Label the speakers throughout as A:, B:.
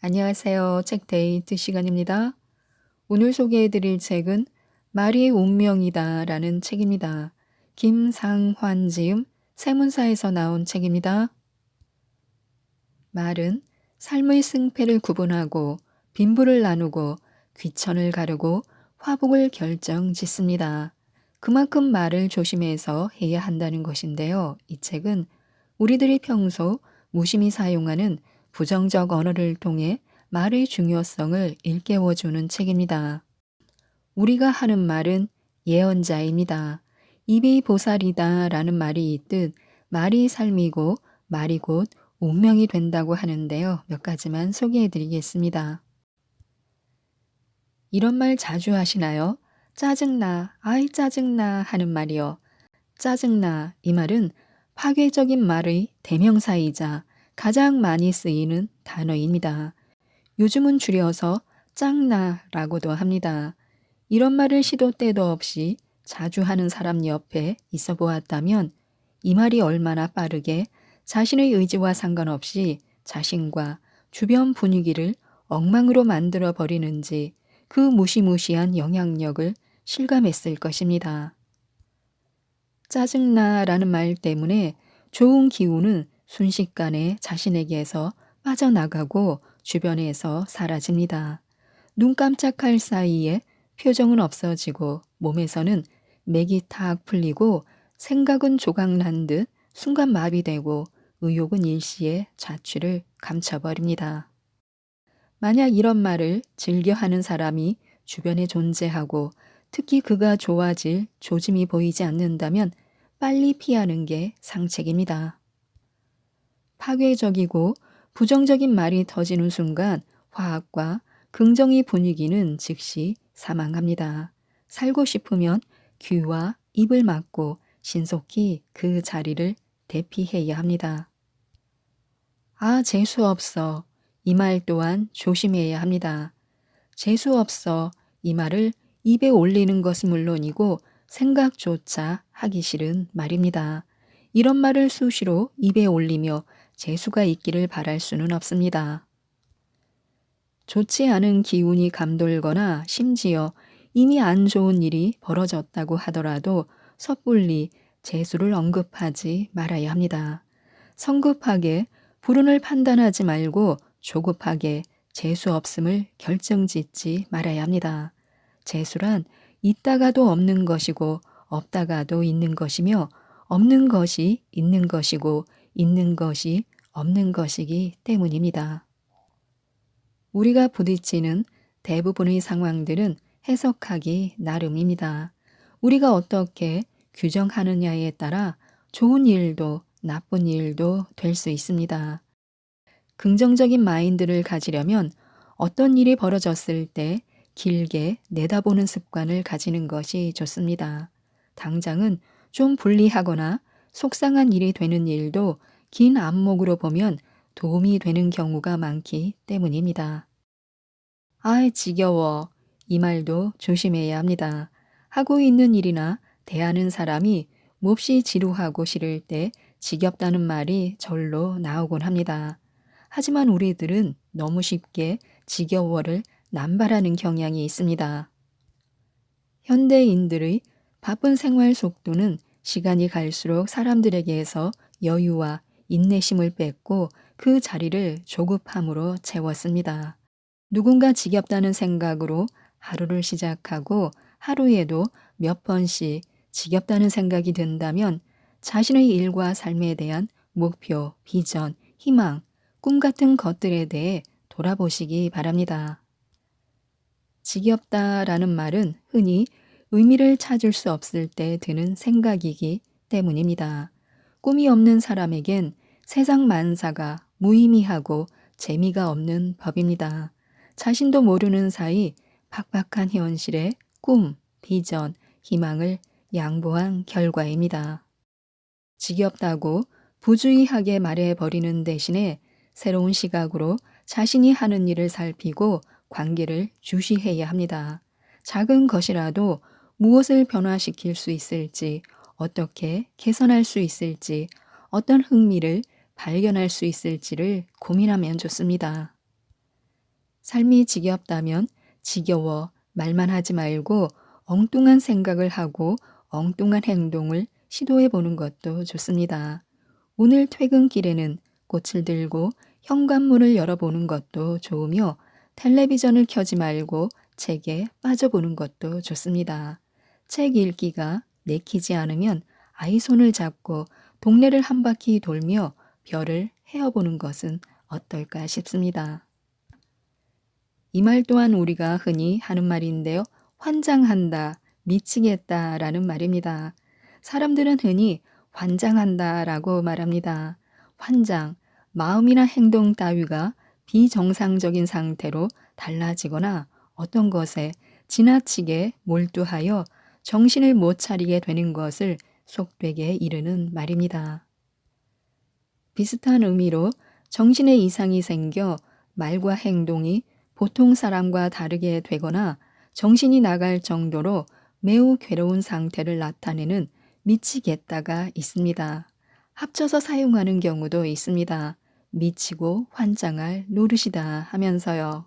A: 안녕하세요. 책데이트 시간입니다. 오늘 소개해드릴 책은 말이 운명이다 라는 책입니다. 김상환 지음 세문사에서 나온 책입니다. 말은 삶의 승패를 구분하고 빈부를 나누고 귀천을 가르고 화복을 결정짓습니다. 그만큼 말을 조심해서 해야 한다는 것인데요. 이 책은 우리들이 평소 무심히 사용하는 부정적 언어를 통해 말의 중요성을 일깨워주는 책입니다. 우리가 하는 말은 예언자입니다. 입이 보살이다 라는 말이 있듯 말이 삶이고 말이 곧 운명이 된다고 하는데요. 몇 가지만 소개해 드리겠습니다. 이런 말 자주 하시나요? 짜증나, 아이 짜증나 하는 말이요. 짜증나 이 말은 파괴적인 말의 대명사이자 가장 많이 쓰이는 단어입니다. 요즘은 줄여서 짱나라고도 합니다. 이런 말을 시도 때도 없이 자주 하는 사람 옆에 있어 보았다면 이 말이 얼마나 빠르게 자신의 의지와 상관없이 자신과 주변 분위기를 엉망으로 만들어 버리는지 그 무시무시한 영향력을 실감했을 것입니다. 짜증나라는 말 때문에 좋은 기운은 순식간에 자신에게서 빠져나가고 주변에서 사라집니다. 눈 깜짝할 사이에 표정은 없어지고 몸에서는 맥이 탁 풀리고 생각은 조각난 듯 순간 마비되고 의욕은 일시에 자취를 감춰버립니다. 만약 이런 말을 즐겨하는 사람이 주변에 존재하고 특히 그가 좋아질 조짐이 보이지 않는다면 빨리 피하는 게 상책입니다. 파괴적이고 부정적인 말이 터지는 순간 화학과 긍정의 분위기는 즉시 사망합니다. 살고 싶으면 귀와 입을 막고 신속히 그 자리를 대피해야 합니다. 아, 재수 없어. 이 말 또한 조심해야 합니다. 재수 없어. 이 말을 입에 올리는 것은 물론이고 생각조차 하기 싫은 말입니다. 이런 말을 수시로 입에 올리며 재수가 있기를 바랄 수는 없습니다. 좋지 않은 기운이 감돌거나 심지어 이미 안 좋은 일이 벌어졌다고 하더라도 섣불리 재수를 언급하지 말아야 합니다. 성급하게 불운을 판단하지 말고 조급하게 재수 없음을 결정짓지 말아야 합니다. 재수란 있다가도 없는 것이고 없다가도 있는 것이며 없는 것이 있는 것이고 있는 것이 없는 것이기 때문입니다. 우리가 부딪히는 대부분의 상황들은 해석하기 나름입니다. 우리가 어떻게 규정하느냐에 따라 좋은 일도 나쁜 일도 될 수 있습니다. 긍정적인 마인드를 가지려면 어떤 일이 벌어졌을 때 길게 내다보는 습관을 가지는 것이 좋습니다. 당장은 좀 불리하거나 속상한 일이 되는 일도 긴 안목으로 보면 도움이 되는 경우가 많기 때문입니다. 아이, 지겨워. 이 말도 조심해야 합니다. 하고 있는 일이나 대하는 사람이 몹시 지루하고 싫을 때 지겹다는 말이 절로 나오곤 합니다. 하지만 우리들은 너무 쉽게 지겨워를 남발하는 경향이 있습니다. 현대인들의 바쁜 생활 속도는 시간이 갈수록 사람들에게서 여유와 인내심을 뺏고 그 자리를 조급함으로 채웠습니다. 누군가 지겹다는 생각으로 하루를 시작하고 하루에도 몇 번씩 지겹다는 생각이 든다면 자신의 일과 삶에 대한 목표, 비전, 희망, 꿈 같은 것들에 대해 돌아보시기 바랍니다. 지겹다라는 말은 흔히 의미를 찾을 수 없을 때 드는 생각이기 때문입니다. 꿈이 없는 사람에겐 세상 만사가 무의미하고 재미가 없는 법입니다. 자신도 모르는 사이 팍팍한 현실에 꿈, 비전, 희망을 양보한 결과입니다. 지겹다고 부주의하게 말해버리는 대신에 새로운 시각으로 자신이 하는 일을 살피고 관계를 주시해야 합니다. 작은 것이라도 무엇을 변화시킬 수 있을지, 어떻게 개선할 수 있을지, 어떤 흥미를 발견할 수 있을지를 고민하면 좋습니다. 삶이 지겹다면 지겨워 말만 하지 말고 엉뚱한 생각을 하고 엉뚱한 행동을 시도해 보는 것도 좋습니다. 오늘 퇴근길에는 꽃을 들고 현관문을 열어보는 것도 좋으며 텔레비전을 켜지 말고 책에 빠져보는 것도 좋습니다. 책 읽기가 내키지 않으면 아이 손을 잡고 동네를 한 바퀴 돌며 별을 헤어보는 것은 어떨까 싶습니다. 이 말 또한 우리가 흔히 하는 말인데요. 환장한다, 미치겠다 라는 말입니다. 사람들은 흔히 환장한다 라고 말합니다. 환장, 마음이나 행동 따위가 비정상적인 상태로 달라지거나 어떤 것에 지나치게 몰두하여 정신을 못 차리게 되는 것을 속되게 이르는 말입니다. 비슷한 의미로 정신에 이상이 생겨 말과 행동이 보통 사람과 다르게 되거나 정신이 나갈 정도로 매우 괴로운 상태를 나타내는 미치겠다가 있습니다. 합쳐서 사용하는 경우도 있습니다. 미치고 환장할 노릇이다 하면서요.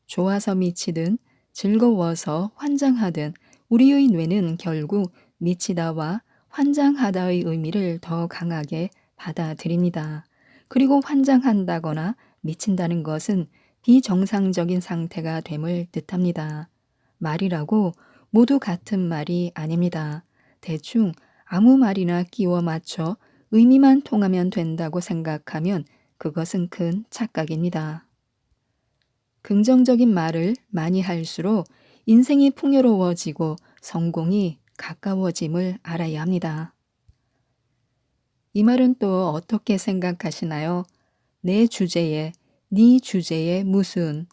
A: 좋아서 미치든 즐거워서 환장하든 우리의 뇌는 결국 미치다와 환장하다의 의미를 더 강하게 받아들입니다. 그리고 환장한다거나 미친다는 것은 비정상적인 상태가 됨을 뜻합니다. 말이라고 모두 같은 말이 아닙니다. 대충 아무 말이나 끼워 맞춰 의미만 통하면 된다고 생각하면 그것은 큰 착각입니다. 긍정적인 말을 많이 할수록 인생이 풍요로워지고 성공이 가까워짐을 알아야 합니다. 이 말은 또 어떻게 생각하시나요? 내 주제에, 네 주제에 무슨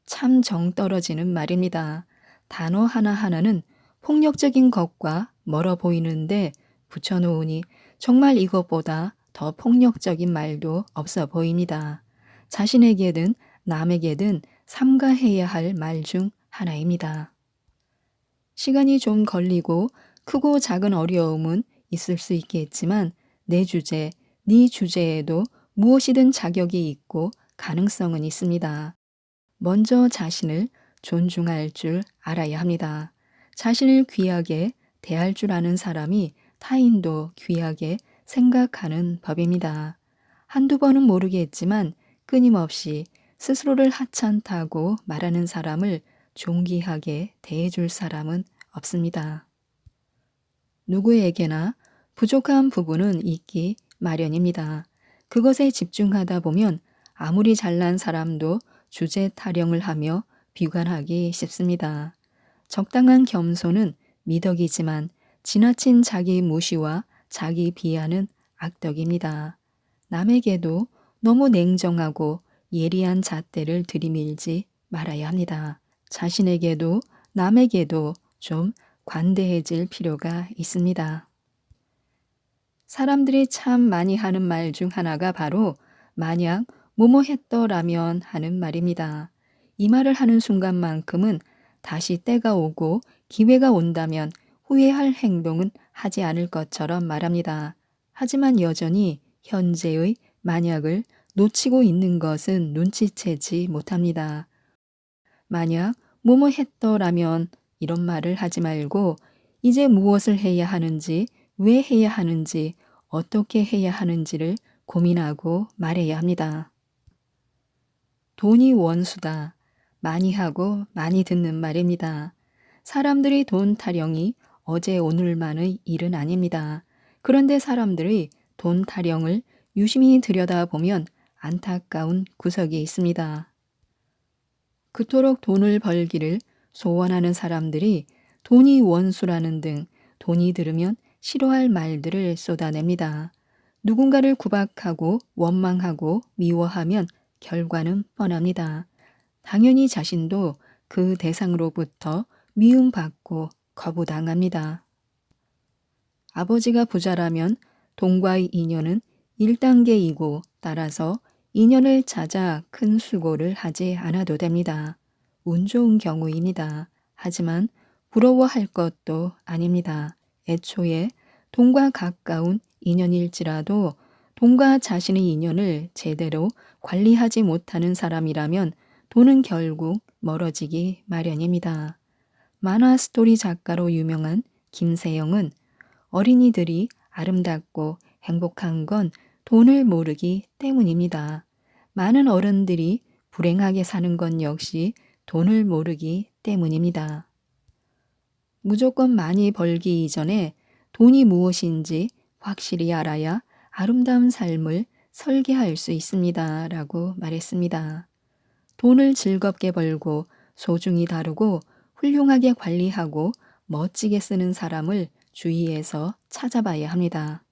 A: 참 정 떨어지는 말입니다. 단어 하나하나는 폭력적인 것과 멀어 보이는데 붙여놓으니 정말 이것보다 더 폭력적인 말도 없어 보입니다. 자신에게든 남에게든 삼가해야 할 말 중 하나입니다. 시간이 좀 걸리고 크고 작은 어려움은 있을 수 있겠지만 내 주제, 네 주제에도 무엇이든 자격이 있고 가능성은 있습니다. 먼저 자신을 존중할 줄 알아야 합니다. 자신을 귀하게 대할 줄 아는 사람이 타인도 귀하게 생각하는 법입니다. 한두 번은 모르겠지만 끊임없이 스스로를 하찮다고 말하는 사람을 존귀하게 대해줄 사람은 없습니다. 누구에게나 부족한 부분은 있기 마련입니다. 그것에 집중하다 보면 아무리 잘난 사람도 주제 타령을 하며 비관하기 쉽습니다. 적당한 겸손은 미덕이지만 지나친 자기 무시와 자기 비하는 악덕입니다. 남에게도 너무 냉정하고 예리한 잣대를 들이밀지 말아야 합니다. 자신에게도 남에게도 좀 관대해질 필요가 있습니다. 사람들이 참 많이 하는 말 중 하나가 바로 만약 뭐뭐 했더라면 하는 말입니다. 이 말을 하는 순간만큼은 다시 때가 오고 기회가 온다면 후회할 행동은 하지 않을 것처럼 말합니다. 하지만 여전히 현재의 만약을 놓치고 있는 것은 눈치채지 못합니다. 만약 뭐뭐 했더라면 이런 말을 하지 말고 이제 무엇을 해야 하는지, 왜 해야 하는지, 어떻게 해야 하는지를 고민하고 말해야 합니다. 돈이 원수다. 많이 하고 많이 듣는 말입니다. 사람들이 돈 타령이 어제 오늘만의 일은 아닙니다. 그런데 사람들이 돈 타령을 유심히 들여다보면 안타까운 구석이 있습니다. 그토록 돈을 벌기를 소원하는 사람들이 돈이 원수라는 등 돈이 들으면 싫어할 말들을 쏟아냅니다. 누군가를 구박하고 원망하고 미워하면 결과는 뻔합니다. 당연히 자신도 그 대상으로부터 미움받고 거부당합니다. 아버지가 부자라면 돈과의 인연은 1단계이고 따라서 인연을 찾아 큰 수고를 하지 않아도 됩니다. 운 좋은 경우입니다. 하지만 부러워할 것도 아닙니다. 애초에 돈과 가까운 인연일지라도 돈과 자신의 인연을 제대로 관리하지 못하는 사람이라면 돈은 결국 멀어지기 마련입니다. 만화 스토리 작가로 유명한 김세영은 어린이들이 아름답고 행복한 건 돈을 모르기 때문입니다. 많은 어른들이 불행하게 사는 건 역시 돈을 모르기 때문입니다. 무조건 많이 벌기 이전에 돈이 무엇인지 확실히 알아야 아름다운 삶을 설계할 수 있습니다. 라고 말했습니다. 돈을 즐겁게 벌고 소중히 다루고 훌륭하게 관리하고 멋지게 쓰는 사람을 주위에서 찾아봐야 합니다.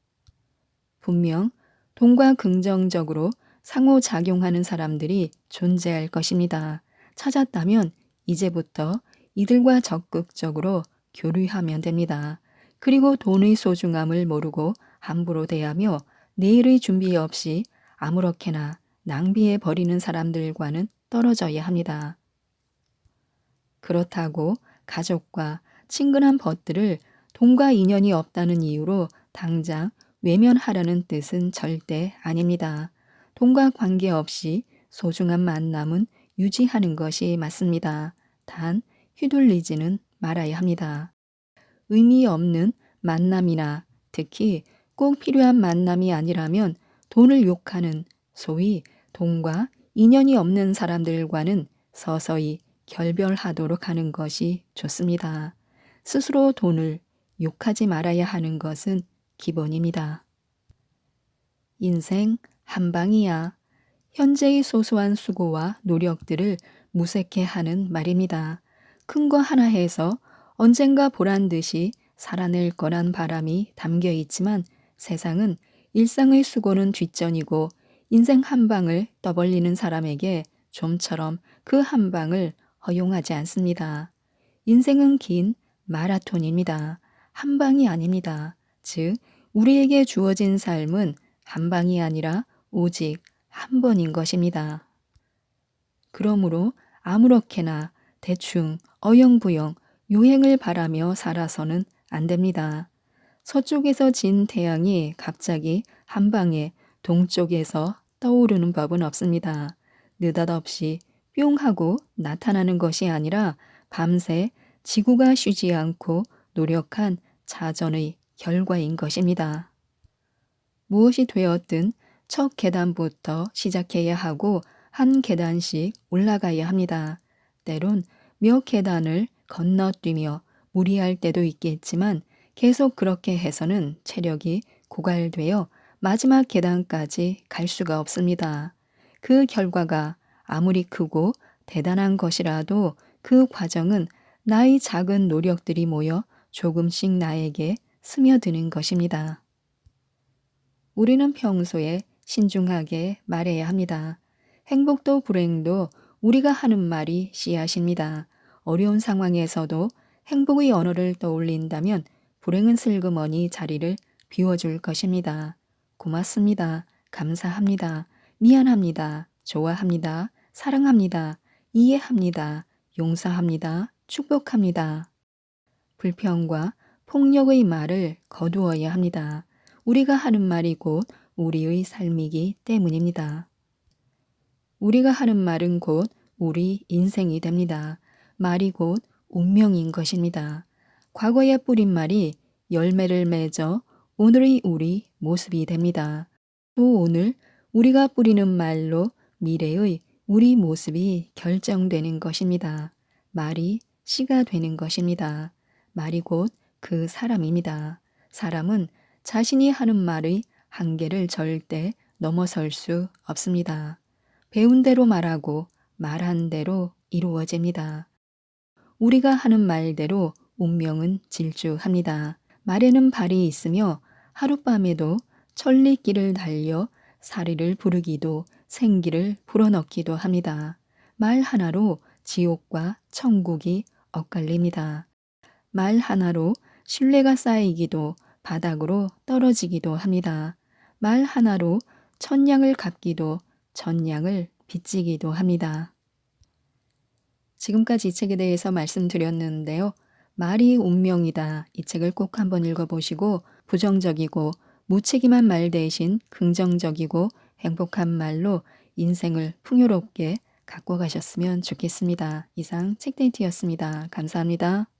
A: 분명 돈과 긍정적으로 상호작용하는 사람들이 존재할 것입니다. 찾았다면 이제부터 이들과 적극적으로 교류하면 됩니다. 그리고 돈의 소중함을 모르고 함부로 대하며 내일의 준비 없이 아무렇게나 낭비해 버리는 사람들과는 떨어져야 합니다. 그렇다고 가족과 친근한 벗들을 돈과 인연이 없다는 이유로 당장 외면하려는 뜻은 절대 아닙니다. 돈과 관계없이 소중한 만남은 유지하는 것이 맞습니다. 단 휘둘리지는 말아야 합니다. 의미 없는 만남이나 특히 꼭 필요한 만남이 아니라면 돈을 욕하는 소위 돈과 인연이 없는 사람들과는 서서히 결별하도록 하는 것이 좋습니다. 스스로 돈을 욕하지 말아야 하는 것은 기본입니다. 인생 한 방이야. 현재의 소소한 수고와 노력들을 무색해 하는 말입니다. 큰 거 하나 해서 언젠가 보란 듯이 살아낼 거란 바람이 담겨 있지만 세상은 일상의 수고는 뒷전이고 인생 한 방을 떠벌리는 사람에게 좀처럼 그 한 방을 허용하지 않습니다. 인생은 긴 마라톤입니다. 한 방이 아닙니다. 즉, 우리에게 주어진 삶은 한 방이 아니라 오직 한 번인 것입니다. 그러므로 아무렇게나 대충 어영부영 유행을 바라며 살아서는 안 됩니다. 서쪽에서 진 태양이 갑자기 한 방에 동쪽에서 떠오르는 법은 없습니다. 느닷없이 뿅 하고 나타나는 것이 아니라 밤새 지구가 쉬지 않고 노력한 자전의 결과인 것입니다. 무엇이 되었든 첫 계단부터 시작해야 하고 한 계단씩 올라가야 합니다. 때론 몇 계단을 건너뛰며 무리할 때도 있겠지만 계속 그렇게 해서는 체력이 고갈되어 마지막 계단까지 갈 수가 없습니다. 그 결과가 아무리 크고 대단한 것이라도 그 과정은 나의 작은 노력들이 모여 조금씩 나에게 스며드는 것입니다. 우리는 평소에 신중하게 말해야 합니다. 행복도 불행도 우리가 하는 말이 씨앗입니다. 어려운 상황에서도 행복의 언어를 떠올린다면 불행은 슬그머니 자리를 비워줄 것입니다. 고맙습니다. 감사합니다. 미안합니다. 좋아합니다. 사랑합니다. 이해합니다. 용서합니다. 축복합니다. 불평과 폭력의 말을 거두어야 합니다. 우리가 하는 말이 곧 우리의 삶이기 때문입니다. 우리가 하는 말은 곧 우리 인생이 됩니다. 말이 곧 운명인 것입니다. 과거에 뿌린 말이 열매를 맺어 오늘의 우리 모습이 됩니다. 또 오늘 우리가 뿌리는 말로 미래의 우리 모습이 결정되는 것입니다. 말이 씨가 되는 것입니다. 말이 곧 그 사람입니다. 사람은 자신이 하는 말의 한계를 절대 넘어설 수 없습니다. 배운 대로 말하고 말한 대로 이루어집니다. 우리가 하는 말대로 운명은 질주합니다. 말에는 발이 있으며 하룻밤에도 천리길을 달려 사리를 부르기도 생기를 불어넣기도 합니다. 말 하나로 지옥과 천국이 엇갈립니다. 말 하나로 신뢰가 쌓이기도 바닥으로 떨어지기도 합니다. 말 하나로 천냥을 갚기도 천냥을 빚지기도 합니다. 지금까지 이 책에 대해서 말씀드렸는데요. 말이 운명이다. 이 책을 꼭 한번 읽어보시고 부정적이고 무책임한 말 대신 긍정적이고 행복한 말로 인생을 풍요롭게 갖고 가셨으면 좋겠습니다. 이상 책데이트였습니다. 감사합니다.